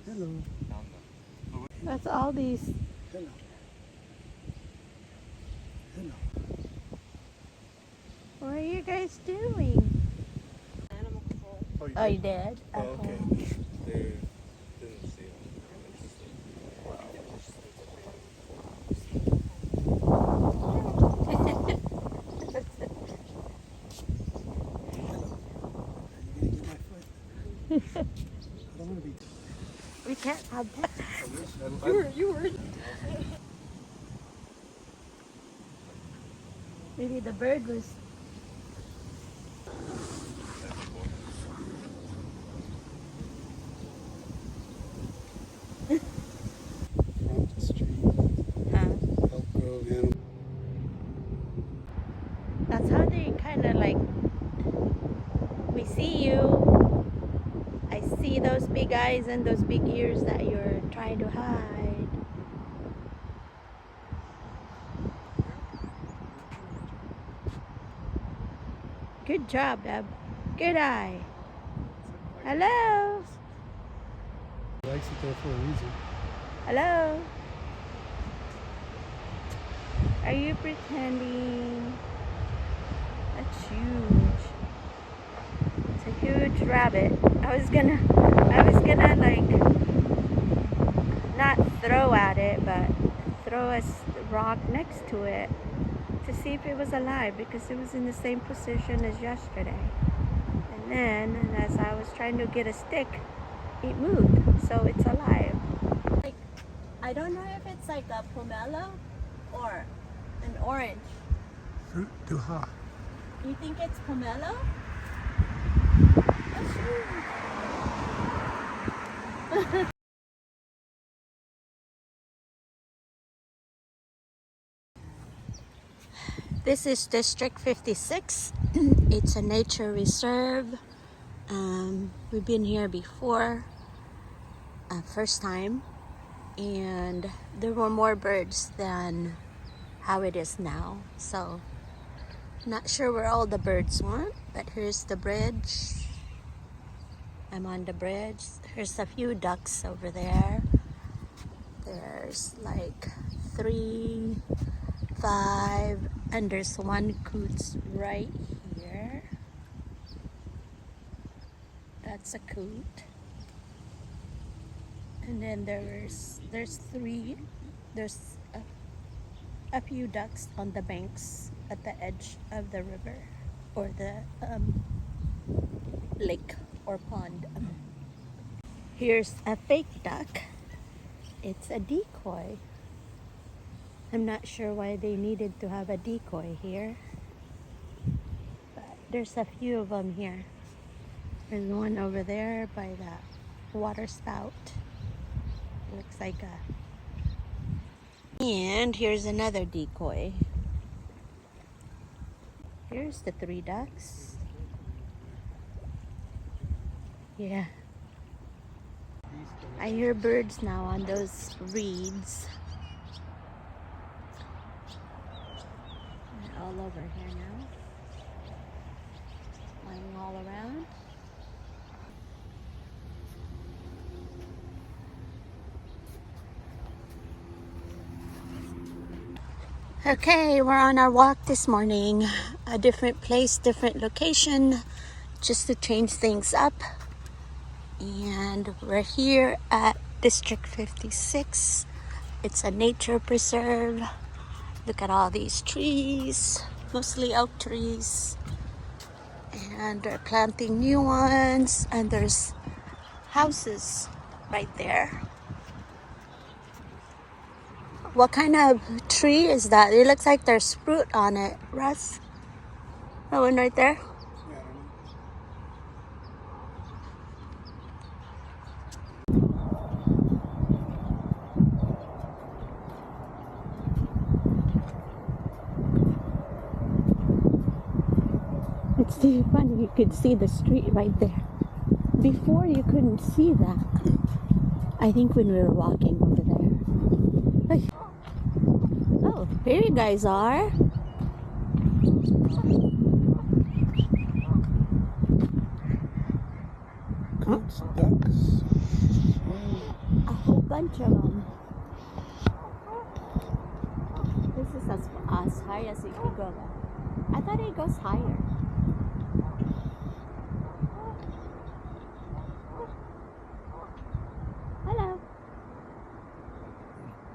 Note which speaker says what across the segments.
Speaker 1: Hello.
Speaker 2: That's all these.
Speaker 1: Hello. Hello.
Speaker 2: What are you guys doing?
Speaker 3: Animal control.
Speaker 2: Oh, you did?
Speaker 4: Oh, okay. They didn't see them.
Speaker 1: Are you gonna get my foot? I don't want to be.
Speaker 2: We can't have that.
Speaker 3: You were.
Speaker 2: Maybe the bird was.
Speaker 1: Front Street, Elk Grove, Animal.
Speaker 2: That's how they kind of like. We see you. I see those big eyes and those big ears that you're trying to hide. Good job, Deb. Good eye. Hello.
Speaker 1: He likes it there for a reason.
Speaker 2: Hello. Are you pretending? That's huge. It's a huge rabbit. I was gonna like not throw at it, but throw a rock next to it to see if it was alive because it was in the same position as yesterday. And then, as I was trying to get a stick, it moved, so it's alive. Like, I don't know if it's like a pomelo or an orange.
Speaker 1: Fruit du ha.
Speaker 2: You think it's pomelo? That's huge. This is District 56. It's a nature reserve. We've been here before, first time, and there were more birds than how it is now. So, not sure where all the birds went, but here's the bridge. I'm on the bridge. There's a few ducks over there. There's like 3, 5, and there's one coot right here. That's a coot. And then there's 3. There's a few ducks on the banks at the edge of the river or the lake or pond. Here's a fake duck. It's a decoy. I'm not sure why they needed to have a decoy here, but there's a few of them here. There's one over there by the water spout. Looks like a... And here's another decoy. Here's the 3 ducks. Yeah. I hear birds now on those reeds. They're all over here now. Flying all around. Okay, we're on our walk this morning. A different place, different location, just to change things up. And we're here at District 56. It's a nature preserve. Look at all these trees, mostly oak trees. And they're planting new ones. And there's houses right there. What kind of tree is that? It looks like there's fruit on it. Russ? That one right there? It's too funny, you could see the street right there. Before you couldn't see that. I think when we were walking over there. Hey. Oh, here you guys are.
Speaker 1: Goats, ducks.
Speaker 2: bunch of them. This is as high as it can go. I thought it goes higher. Hello.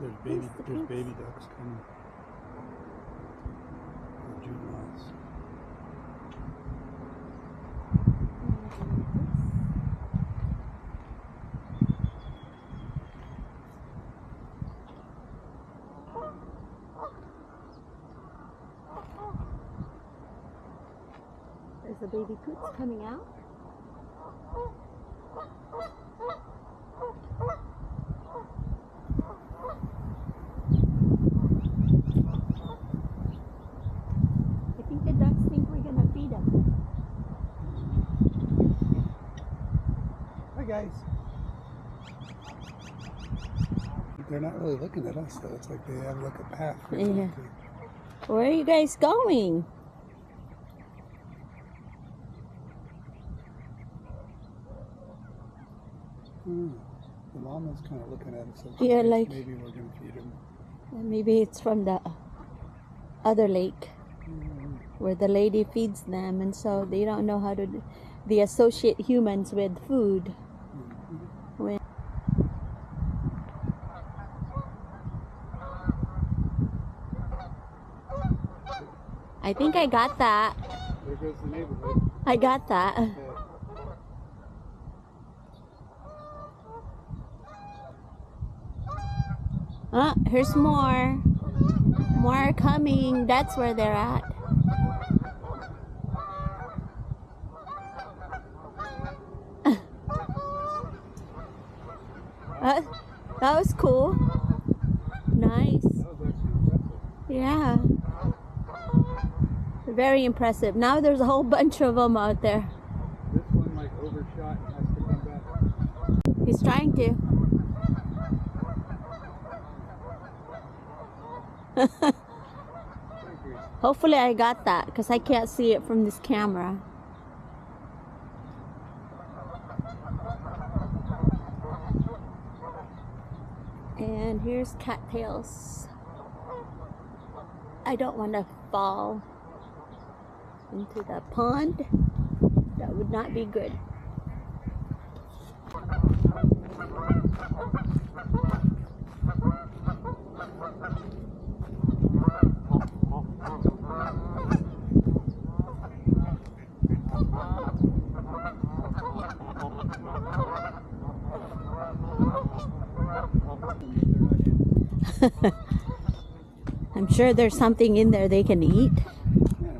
Speaker 1: There's baby ducks coming. The juveniles.
Speaker 2: There's the baby coots coming out. I think the ducks think we're gonna feed them.
Speaker 1: Hi guys. They're not really looking at us though. It's like they have like a path. For them to-
Speaker 2: Where are you guys going?
Speaker 1: The mama's kind of looking at us.
Speaker 2: Yeah, like
Speaker 1: maybe we're gonna feed them.
Speaker 2: maybe it's from the other lake where the lady feeds them, and so they don't know how to. They associate humans with food. When I think I got that.
Speaker 1: There goes the neighborhood.
Speaker 2: I got that. Here's more. More are coming. That's where they're at. That was cool. Nice.
Speaker 1: That was actually impressive.
Speaker 2: Yeah. Very impressive. Now there's a whole bunch of them out there.
Speaker 1: This one like overshot and has to come back.
Speaker 2: He's trying to. Hopefully I got that because I can't see it from this camera. And here's cattails. I don't want to fall into the pond. That would not be good. I'm sure there's something in there they can eat.
Speaker 1: Yeah,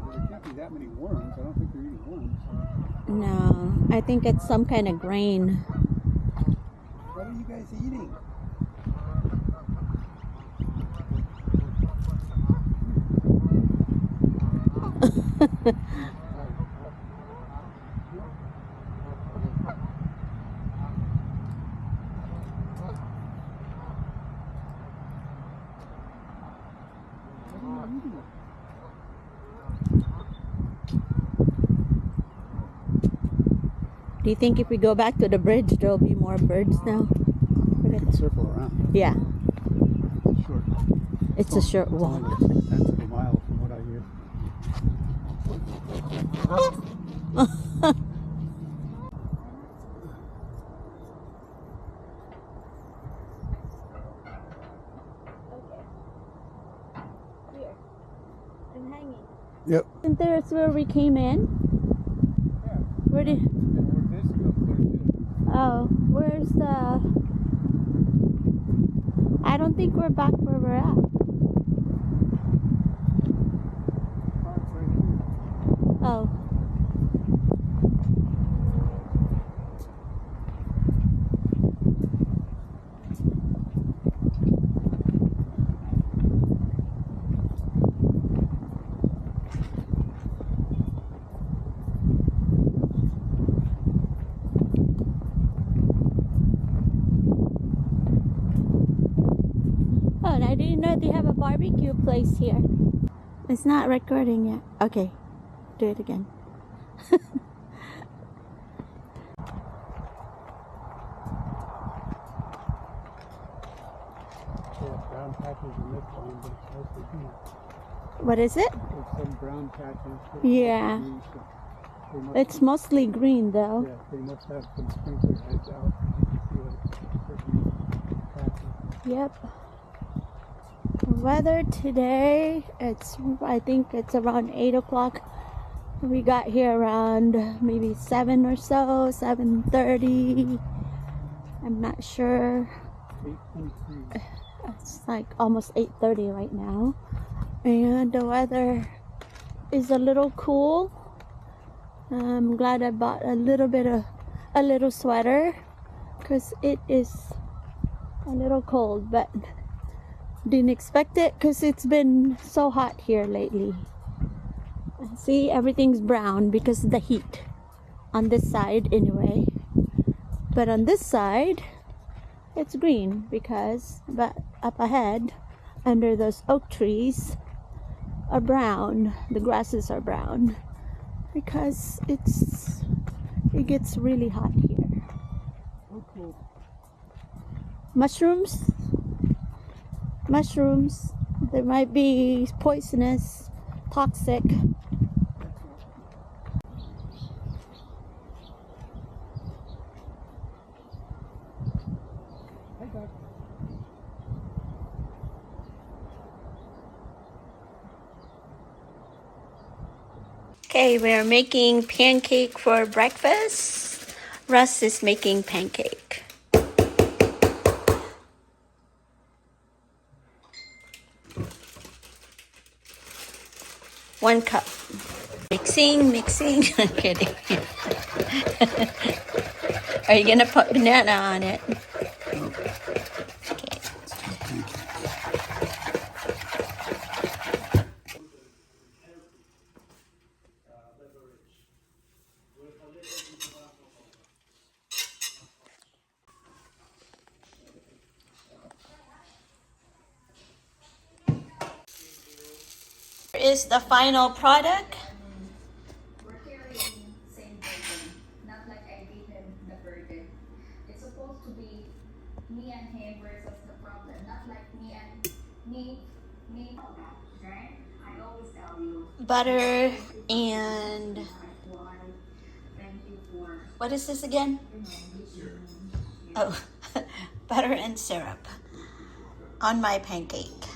Speaker 1: but there can't be that many worms. I don't think they're eating worms.
Speaker 2: No, I think it's some kind of grain.
Speaker 1: What are you guys eating?
Speaker 2: Do you think if we go back to the bridge, there'll be more birds now?
Speaker 1: We can circle around.
Speaker 2: Yeah,
Speaker 1: Short.
Speaker 2: it's a short
Speaker 1: It's only
Speaker 2: walk.
Speaker 1: like 6 cents of a mile from what I hear.
Speaker 2: Here. I'm hanging.
Speaker 1: Yep.
Speaker 2: Isn't there where we came in?
Speaker 1: Yeah.
Speaker 2: Where did...
Speaker 1: And where this comes there too.
Speaker 2: Oh, where's the... I don't think we're back where we're at.
Speaker 1: Oh, it's right here.
Speaker 2: Oh. Oh, and I didn't know they have a barbecue place here. It's not recording yet. Okay, do it again.
Speaker 1: brown patches in this one, but it's mostly green.
Speaker 2: What is it?
Speaker 1: There's some brown patches. that
Speaker 2: Yeah.
Speaker 1: must be green, so they must,
Speaker 2: It's mostly green though.
Speaker 1: yeah, they must have some sprinkler heads out. You can see like certain patches.
Speaker 2: Yep. The weather today, I think it's around 8 o'clock. We got here around maybe 7 or so, 7:30. I'm not sure.
Speaker 1: 8:23.
Speaker 2: It's like almost 8:30 right now. And the weather is a little cool. I'm glad I bought a little sweater because it is a little cold, but didn't expect it because it's been so hot here lately. See, everything's brown because of the heat on this side anyway, but on this side it's green because up ahead under those oak trees are brown. The grasses are brown because it gets really hot here.
Speaker 1: Okay.
Speaker 2: Mushrooms, they might be poisonous, toxic.
Speaker 1: Hi, Doc.
Speaker 2: Okay, we're making pancake for breakfast. Russ is making pancake. 1 cup. Mixing. I'm kidding. Are you gonna put banana on it? Okay. Here is the final product.
Speaker 5: We're carrying same burden, not like I gave him the burden. It's supposed to be me and him versus the problem, not like me and me. Right? I always tell you.
Speaker 2: Butter and
Speaker 5: Thank you for
Speaker 2: what is this again? Oh, butter and syrup on my pancake.